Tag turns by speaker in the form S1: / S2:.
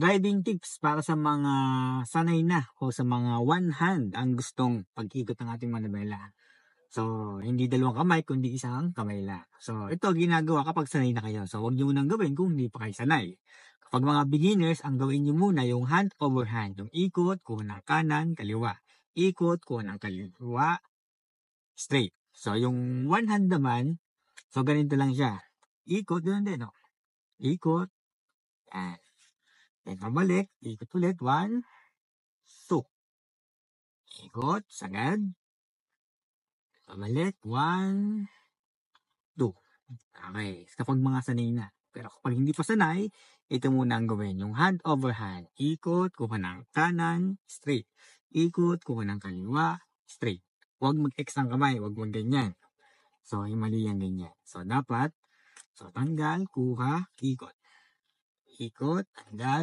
S1: driving tips para sa mga sanay na o sa mga one hand ang gustong pag-ikot ng ating manibela. So, hindi dalawang kamay, kundi isang kamay lang. So, ito ginagawa kapag sanay na kayo. So, huwag nyo munang gawin kung hindi pa kayo sanay. Kapag mga beginners, ang gawin nyo muna yung hand over hand. Yung ikot, kuha ng kanan, kaliwa. Ikot, kuha ng kaliwa, straight. So, yung one hand naman, so ganito lang siya. Ikot, ganun din, no? Ikot, yan. Then, pabalik, ikot ulit, 1, 2. Ikot, sagad. Pabalik, 1, 2. Okay, kapag mga sanay na. Pero kapag hindi pa sanay, ito muna ang gawin. Yung hand over hand. Ikot, kuha ng kanan, straight. Ikot, kuha ng kaliwa, straight. Huwag mag-X ng kamay, huwag ganyan. So, mali yan ganyan. So, dapat, tanggal, kuha, ikot. Ikot, tanggal.